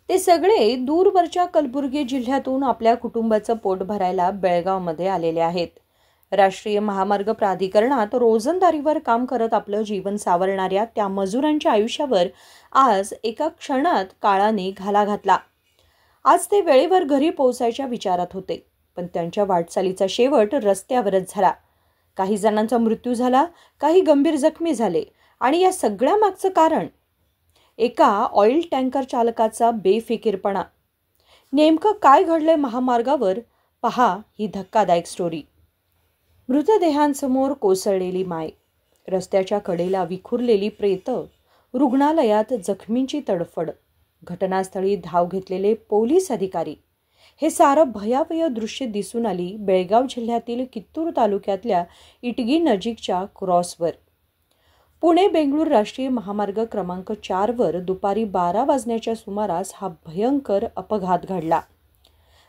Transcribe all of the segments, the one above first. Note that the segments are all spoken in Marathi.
ते सगळे दूरवरच्या कलबुर्गी जिल्ह्यातून आपल्या कुटुंबाचं पोट भरायला बेळगावमध्ये आलेले आहेत। राष्ट्रीय महामार्ग प्राधिकरणात रोजंदारीवर काम करत आपलं जीवन सावरणाऱ्या त्या मजुरांच्या आयुष्यावर आज एका क्षणात काळाने घाला घातला। आज ते वेळेवर घरी पोहोचायच्या विचारात होते, पण त्यांच्या वाटचालीचा शेवट रस्त्यावरच झाला। काही जणांचा मृत्यू झाला, काही गंभीर जखमी झाले आणि या सगळ्या मागचं कारण एका ऑइल टँकर चालकाचा बेफिकीरपणा। नेमकं काय घडलंय महामार्गावर, पहा ही धक्कादायक स्टोरी। मृतदेहांसमोर कोसळलेली माय, रस्त्याच्या कडेला विखुरलेली प्रेत, रुग्णालयात जखमींची तडफड, घटनास्थळी धाव घेतलेले पोलीस अधिकारी, हे सारं भयावह दृश्य दिसून आली बेळगाव जिल्ह्यातील कित्तूर तालुक्यातल्या इटगी नजीकच्या क्रॉसवर। पुणे बेंगळूर राष्ट्रीय महामार्ग क्रमांक 4 वर दुपारी 12 वाजण्याच्या सुमारास हा भयंकर अपघात घडला।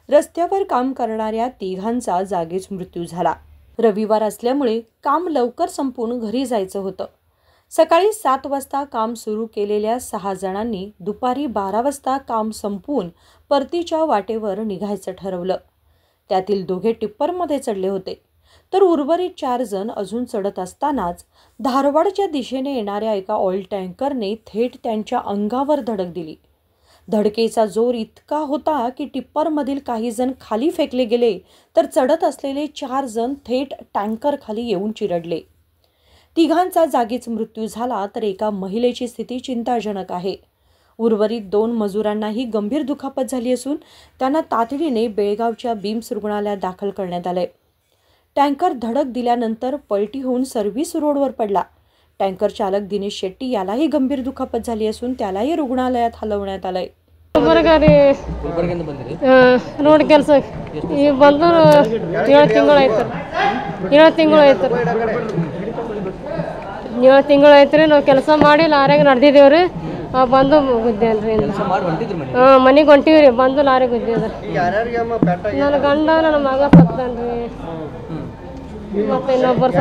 रस्त्यावर काम करणाऱ्या तिघांचा जागीच मृत्यू झाला। रविवार असल्यामुळे काम लवकर संपून घरी जायचं होतं। सकाळी 7 वाजता काम सुरू केलेल्या 6 जणांनी दुपारी 12 वाजता काम संपवून परतीच्या वाटेवर निघायचं ठरवलं। त्यातील 2 टिप्परमध्ये चढले होते, तर उर्वरित 4 जण अजून चढत असतानाच धारवाडच्या दिशेने येणाऱ्या एका ऑइल टँकरने थेट त्यांच्या अंगावर धडक दिली। धडकेचा जोर इतका होता की टिप्परमधील काही जण खाली फेकले गेले, तर चढत असलेले 4 जण थेट टँकर खाली येऊन चिरडले। तिघांचा जागीच मृत्यू झाला, तर एका महिलेची स्थिती चिंताजनक आहे। उर्वरित 2 मजुरांनाही गंभीर दुखापत झाली असून त्यांना तातडीने बेळगावच्या बिम्स रुग्णालयात दाखल करण्यात आले। टँकर धडक दिल्यानंतर पलटी होऊन सर्व्हिस रोडवर पडला। टँकर चालक दिनेश शेट्टी यालाही गंभीर दुखापत झाली असून त्यालाही रुग्णालयात हलवण्यात आले। ರೋಡ್ ಕೆಲಸ ಈ ಬಂದು 7 ತಿಂಗಳಾಯ್ತು ರೀ ನಾವು ಕೆಲಸ ಮಾಡಿ ಲಾರಿಗೆ ನಡೆದಿದ್ದೇವ್ರಿ ಬಂದು ಗುದ್ದೇನ್ರಿ ಮನೆಗೆ ಹೊಂಟಿವ್ರಿ ಬಂದು ಲಾರಿಗೆ ಗುದ್ದಿದ್ರಿ ನನ್ನ ಗಂಡ ನನ್ನ ಮಗ ಸತ್ತನ್ರಿ ಮತ್ತೆ ಇನ್ನೊಬ್ಬರು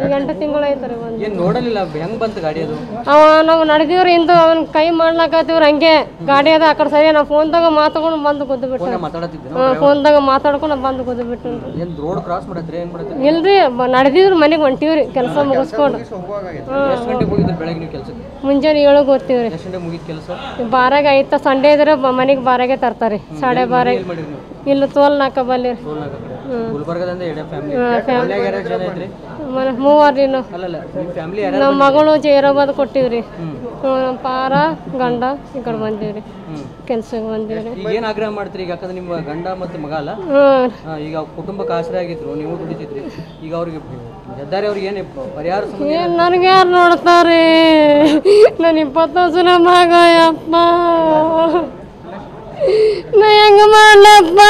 ಈಗ 8 ತಿಂಗಳಾಯ್ತು ರೀ ಬಂದು ನೋಡಲಿಲ್ಲ ಹೆಂಗ್ ಬಂತು ಗಾಡಿ ಅದು ನಾವು ನಡೆದಿವ್ರಿ ಇಂದು ಅವನ್ ಕೈ ಮಾಡ್ಲಾಕತ್ತೀವ್ರಿ ಹಂಗೆ ಗಾಡಿ ಅದ ಆ ಕಡೆ ಸರಿ ನಾವು ಫೋನ್ದಾಗ ಮಾತಾಡ್ಕೊಂಡು ಬಂದು ಗುದ್ದು ಬಿಟ್ಟು ಫೋನ್ದಾಗ ಮಾತಾಡ್ಕೊಂಡು ಬಂದು ಗುದ್ದು ಬಿಟ್ಟು ರೋಡ್ ಕ್ರಾಸ್ ಮಾಡತ್ರಿ ಹೆಂಗ್ ಮಾಡತ್ರಿ ಇಲ್ರಿ ನಡೆದಿವ್ರಿ ಮನೆಗೆ ಹೊಂಟಿವ್ರಿ ಕೆಲಸ ಮುಗಿಸ್ಕೊಂಡು ಎಷ್ಟು ಗಂಟೆಗೆ ಹೋಗಿದ್ರಿ ಬೆಳಗ್ಗೆ ನೀವು ಕೆಲಸಕ್ಕೆ ಮುಂಜಾನೆ 7ಕ್ಕೆ ಹೋಗ್ತೀವ್ರಿ ಎಷ್ಟು ಗಂಟೆಗೆ ಮುಗಿದ ಕೆಲಸ 12ಗೆ ಆಯ್ತಾ ಸಂಡೇ ಇದ್ರೆ ಮನೆಗೆ 12ಗೆ ತರ್ತಾರೆ 12:30 ಇಲ್ಲ ತೋಲ್ ನಾಕ ಬಲ್ಲಿ ಗುಲ್ಬರ್ಗದಿಂದ ಎಡೆ ಫ್ಯಾಮಿಲಿ ಯಾರು ಜನ ಐತ್ರಿ ಮೂವರ್ರಿ ಅಲ್ಲಲ್ಲ ನಿಮ್ಮ ಫ್ಯಾಮಿಲಿ ನಮ್ಮ ಮಗಳು ಜೈರಾಬಾದ್ ಕೊಟ್ಟಿವ್ರಿ ನಮ್ಮ ಪಾರ ಗಂಡ ಈ ಕಡೆ ಬಂದೀವ್ರಿ ಕೆಲ್ಸಕ್ಕೆ ಬಂದೀವ್ರಿ ಈಗ ಏನು ಆಗ್ರಹ ಮಾಡ್ತೀರಿ ಈಗ ಯಾಕಂದ್ರೆ ನಿಮ್ಮ ಗಂಡ ಮತ್ತು ಮಗ ಅಲ್ಲ ಈಗ ಕುಟುಂಬಕ್ಕೆ ಆಶ್ರಯ ಆಗಿದ್ರು ನೀವು ದುಡಿತಿದ್ರಿ ಈಗ ಅವ್ರಿಗೆ ಹೆದ್ದಾರಿ ಅವ್ರಿಗೆ ಏನು ಪರಿಹಾರ ನನಗೆ ಯಾರು ನೋಡ್ತಾರೆ ನಾನು 20 ವರ್ಷದ ಮಗ ಅಪ್ಪ ನಾ ಹೆಂಗ ಮಾಡ್ಲಪ್ಪ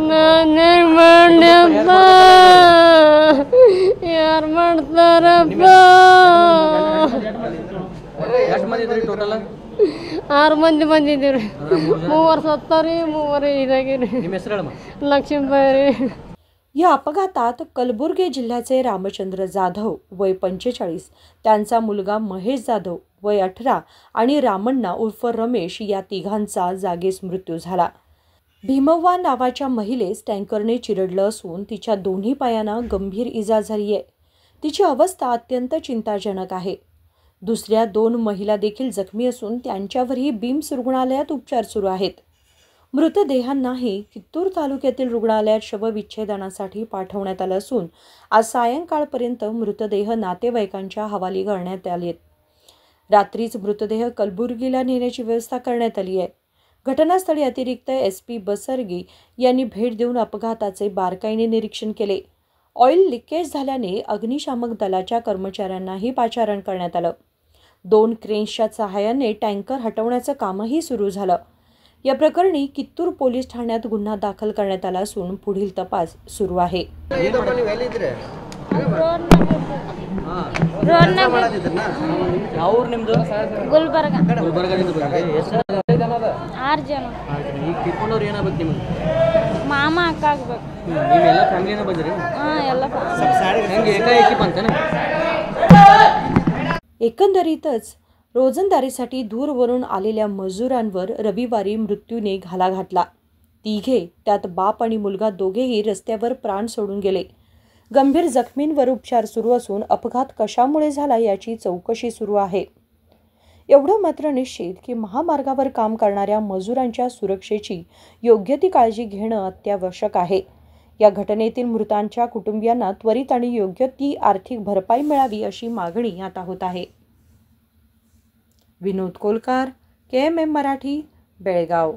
ನಾನೇ ಮಾಡ್ಲಪ್ಪ ಯಾರು ಮಾಡ್ತಾರಪ್ಪ ಎಷ್ಟು ಮಂದಿ ಇದ್ರಿ ಟೋಟಲ್ 6 ಮಂದಿ ಬಂದಿದ್ದೀವಿ 3 ಸತ್ತಾರಿ 3 ಇದಾಗಿರಿ ನಿಮ್ಮ ಹೆಸರು ಹೇಳಮ್ಮ लक्ष्मीबाई ರೀ। या अपघातात कलबुर्गी जिल्ह्याचे रामचंद्र जाधव वय 45, त्यांचा मुलगा महेश जाधव वय 18 आणि रामण्णा उर्फ रमेश या तिघांचा जागीच मृत्यू झाला। भीमव्वा नावाच्या महिलेस टँकरने चिरडलं असून तिच्या दोन्ही पायांना गंभीर इजा झाली आहे। तिची अवस्था अत्यंत चिंताजनक आहे। दुसऱ्या 2 महिला देखील जखमी असून त्यांच्यावरही बिम्स रुग्णालयात उपचार सुरू आहेत। मृतदेहांनाही कित्तूर तालुक्यातील रुग्णालयात शवविच्छेदनासाठी पाठवण्यात आलं असून आज सायंकाळपर्यंत मृतदेह नातेवाईकांच्या हवाली करण्यात आलेत। रात्रीच मृतदेह कलबुर्गीला नेण्याची व्यवस्था करण्यात आली आहे। घटनास्थळी अतिरिक्त SP बसरगी यांनी भेट देऊन अपघाताचे बारकाईने निरीक्षण केले। ऑइल लिकेज झाल्याने अग्निशामक दलाच्या कर्मचाऱ्यांनाही पाचारण करण्यात आलं। 2 क्रेन्सच्या सहाय्याने टँकर हटवण्याचं कामही सुरू झालं। या प्रकरणी कित्तूर पोलीस ठाण्यात गुन्हा दाखल करण्यात आला असून पुढील तपास सुरू आहे। ಗುಲ್ಬರ್ಗದಿಂದ ಬಂದಿರಿ ಎಷ್ಟು 6 ಜನ ಈಗ ಕಿತ್ಕೊಂಡವ್ರು ಏನಾಗಬೇಕು ನಿಮಗೆ ಮಾಮ ಅಕ್ಕ ಆಗಬೇಕು ನೀವೆಲ್ಲ ಫ್ಯಾಮಿಲಿನ ಬಂದಿರಿ ಎಲ್ಲ ಹೆಂಗೆ ಏಕಾಏಕಿ ಬಂತೇನ एकंदरीतच रोजंदारीसाठी दूरवरून आलेल्या मजुरांवर रविवारी मृत्यूने घाला घातला. तिघे, त्यात बाप आणि मुलगा दोघेही रस्त्यावर प्राण सोडून गेले. गंभीर जखमींवर उपचार सुरू असून अपघात कशामुळे झाला याची चौकशी सुरू आहे. एवढं मात्र निश्चित की महामार्गावर काम करणाऱ्या मजुरांच्या सुरक्षेची योग्य ती काळजी घेणं अत्यावश्यक आहे. या घटनेतील मृतांच्या कुटुंबियांना त्वरित आणि योग्य ती आर्थिक भरपाई मिळावी अशी मागणी आता होत आहे. विनोद कोलकार, KMM मराठी, बेळगाव.